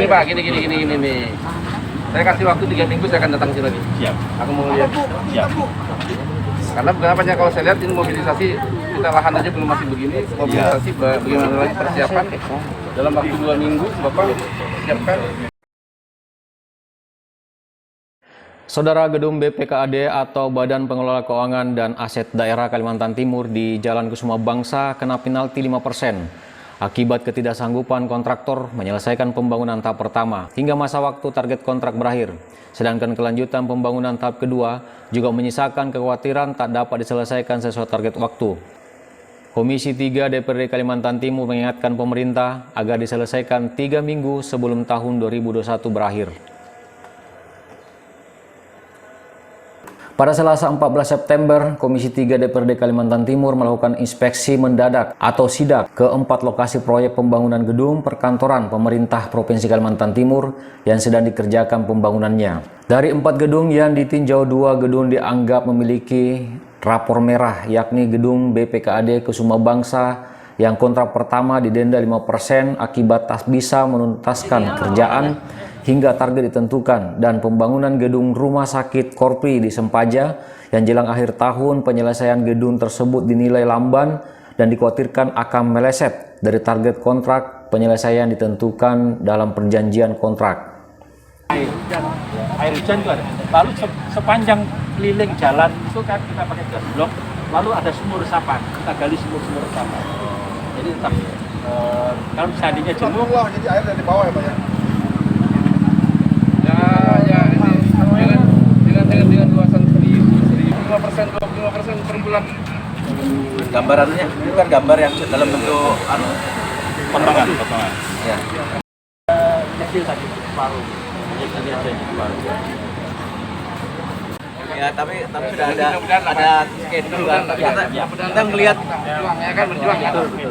Gini Pak, gini nih. Saya kasih waktu 3 minggu, saya akan datang sini lagi. Siap. Aku mau lihat. Siap. Karena kenapanya kalau saya lihat ini mobilisasi, kita lahan aja belum masih begini, mobilisasi bagaimana lagi persiapan dalam waktu 2 minggu, Bapak siapkan. Saudara, gedung BPKAD atau Badan Pengelola Keuangan dan Aset Daerah Kalimantan Timur di Jalan Kusuma Bangsa kena penalti 5% akibat ketidaksanggupan kontraktor menyelesaikan pembangunan tahap pertama hingga masa waktu target kontrak berakhir. Sedangkan kelanjutan pembangunan tahap kedua juga menyisakan kekhawatiran tak dapat diselesaikan sesuai target waktu. Komisi 3 DPRD Kalimantan Timur mengingatkan pemerintah agar diselesaikan 3 minggu sebelum tahun 2021 berakhir. Pada Selasa 14 September, Komisi 3 DPRD Kalimantan Timur melakukan inspeksi mendadak atau sidak ke 4 lokasi proyek pembangunan gedung perkantoran pemerintah Provinsi Kalimantan Timur yang sedang dikerjakan pembangunannya. Dari 4 gedung yang ditinjau, 2 gedung dianggap memiliki rapor merah, yakni gedung BPKAD Kusuma Bangsa yang kontrak pertama didenda 5% akibat tak bisa menuntaskan kerjaan hingga target ditentukan, dan pembangunan gedung Rumah Sakit Korpri di Sempaja yang jelang akhir tahun penyelesaian gedung tersebut dinilai lamban dan dikhawatirkan akan meleset dari target kontrak penyelesaian ditentukan dalam perjanjian kontrak. Air hujan itu ada. Lalu sepanjang keliling jalan itu kan kita pakai gas blok, lalu ada sumur resapan, kita gali sumur resapan. Jadi tetap kalau seandainya jenuh, jadi air dari bawah ya Pak ya? Dengan luasan 5% per bulan. Gambarannya bukan gambar yang dalam bentuk potongan. ya. Kecil tadi separuh. Tadi aja separuh. Ya, tapi sudah ada schedule kan. Kita melihat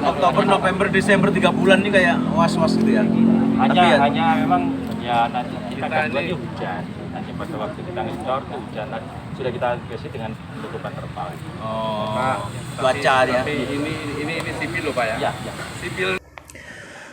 Oktober, November, Desember 3 bulan ini kayak was-was gitu ya. Hanya memang ya nanti kita kan lagi hujan. Nanti pada waktu kita ngecor tuh hujan, sudah kita antisipasi dengan penutupan terpal. Cuaca ya. Tapi ini sipil loh Pak ya? Ya. Sipil.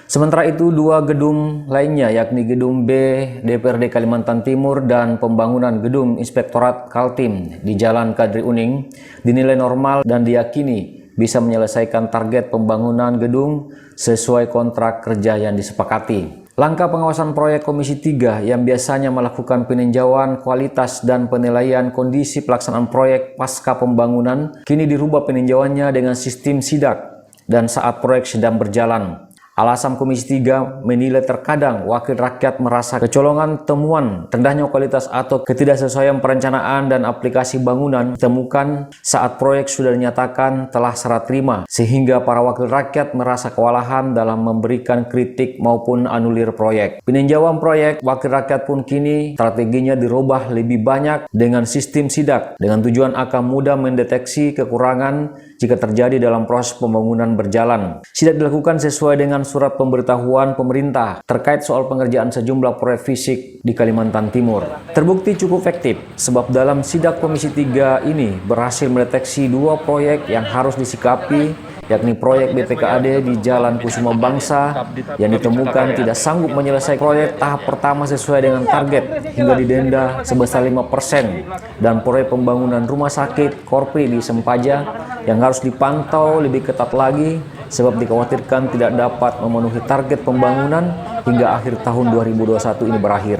Sementara itu, 2 gedung lainnya yakni Gedung B DPRD Kalimantan Timur dan pembangunan Gedung Inspektorat Kaltim di Jalan Kadri Uning dinilai normal dan diyakini bisa menyelesaikan target pembangunan gedung sesuai kontrak kerja yang disepakati. Langkah pengawasan proyek Komisi 3 yang biasanya melakukan peninjauan kualitas dan penilaian kondisi pelaksanaan proyek pasca pembangunan kini dirubah peninjauannya dengan sistem sidak dan saat proyek sedang berjalan. Alasan Komisi 3 menilai terkadang wakil rakyat merasa kecolongan temuan rendahnya kualitas atau ketidaksesuaian perencanaan dan aplikasi bangunan ditemukan saat proyek sudah dinyatakan telah serah terima, sehingga para wakil rakyat merasa kewalahan dalam memberikan kritik maupun anulir proyek. Peninjauan proyek wakil rakyat pun kini strateginya dirubah lebih banyak dengan sistem sidak dengan tujuan akan mudah mendeteksi kekurangan jika terjadi dalam proses pembangunan berjalan. Sidak dilakukan sesuai dengan surat pemberitahuan pemerintah terkait soal pengerjaan sejumlah proyek fisik di Kalimantan Timur. Terbukti cukup efektif sebab dalam sidak Komisi 3 ini berhasil mendeteksi 2 proyek yang harus disikapi, yakni proyek BPKAD di Jalan Kusuma Bangsa yang ditemukan tidak sanggup menyelesaikan proyek tahap pertama sesuai dengan target hingga didenda sebesar 5%, dan proyek pembangunan Rumah Sakit Korpri di Sempaja yang harus dipantau lebih ketat lagi sebab dikhawatirkan tidak dapat memenuhi target pembangunan hingga akhir tahun 2021 ini berakhir.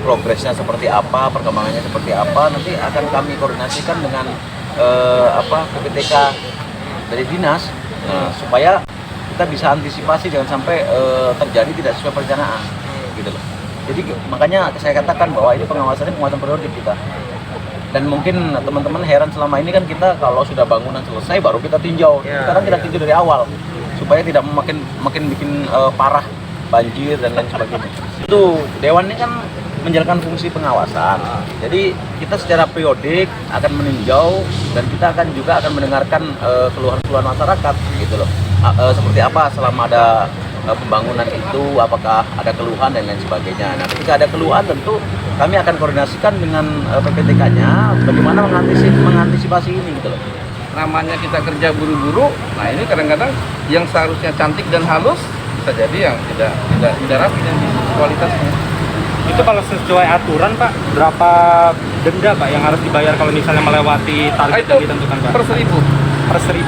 Progresnya seperti apa, perkembangannya seperti apa, nanti akan kami koordinasikan dengan PPTK dari dinas supaya kita bisa antisipasi jangan sampai terjadi tidak sesuai perencanaan gitu loh. Jadi makanya saya katakan bahwa ini pengawasan periodik kita. Dan mungkin teman-teman heran, selama ini kan kita kalau sudah bangunan selesai baru kita tinjau. Sekarang kita tinjau dari awal supaya tidak makin bikin parah banjir dan lain sebagainya. Itu dewan ini kan menjalankan fungsi pengawasan. Jadi kita secara periodik akan meninjau dan kita juga akan mendengarkan keluhan-keluhan masyarakat gitu loh. Seperti apa selama ada pembangunan itu, apakah ada keluhan dan lain sebagainya. Nah, ketika ada keluhan tentu kami akan koordinasikan dengan PPTK-nya bagaimana mengantisipasi ini gitu loh. Namanya kita kerja buru-buru, nah ini kadang-kadang yang seharusnya cantik dan halus bisa jadi yang tidak rapi dan kualitasnya. Itu kalau sesuai aturan Pak, berapa denda Pak yang harus dibayar kalau misalnya melewati target Itu yang ditentukan Pak? per 1.000 Per 1.000?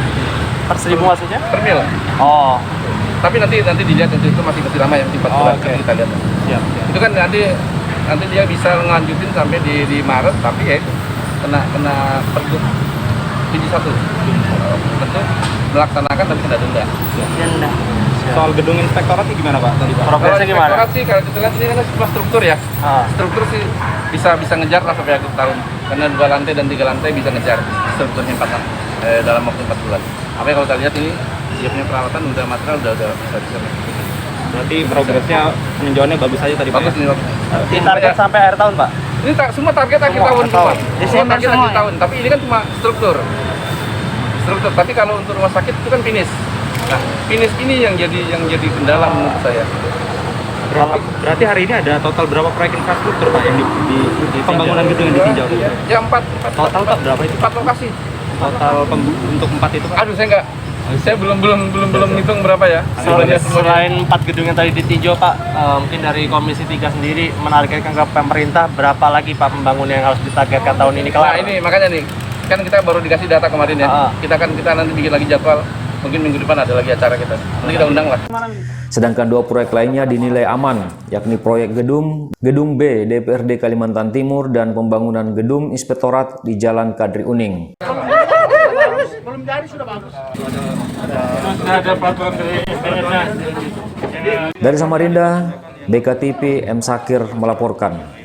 Per 1.000 maksudnya? per mil. Oh, Tapi nanti dilihat itu masih lama yang 4 bulan. oke. Kita lihat. siap, siap. Itu kan nanti dia bisa ngelanjutin sampai di Maret, tapi ya itu kena pergub 71. Tentu melaksanakan tapi kena denda. Soal gedung inspektoratnya gimana Pak tadi Pak? Kalau inspektorat sih kalau kita lihat ini kan cuma struktur ya. Struktur sih bisa ngejar lah sampai akhir tahun. Karena 2 lantai dan 3 lantai bisa ngejar strukturnya dalam waktu 4 bulan. Apa kalau kita lihat ini dia punya peralatan udah material udah bisa. Berarti progresnya peninjauannya bagus aja tadi Pak. Bagus Ya? ini bagus. Target sampai akhir tahun Pak? Ini semua target akhir tahun semua. Semua target akhir tahun. Tapi ini kan cuma struktur. Tapi kalau untuk rumah sakit itu kan finish. Nah, finish ini yang jadi kendala menurut saya. Berarti hari ini ada total berapa proyek infrastruktur Pak yang di pembangunan gedung yang ditinjau? Ya 4 Total Pak berapa itu? 4 lokasi. Total untuk 4 itu Pak? Aduh saya belum ngitung berapa ya. Selain 4 gedung yang tadi ditinjau Pak, mungkin dari Komisi 3 sendiri menargetkan ke pemerintah berapa lagi Pak pembangunan yang harus ditargetkan tahun ini? Nah ini makanya nih, kan kita baru dikasih data kemarin ya. Kita nanti bikin lagi jadwal. Mungkin minggu depan ada lagi acara kita. Nanti kita undang lah. Sedangkan 2 proyek lainnya dinilai aman, yakni proyek gedung B DPRD Kalimantan Timur dan pembangunan gedung Inspektorat di Jalan Kadri Uning. Dari Samarinda, BKTP M. Sakir melaporkan.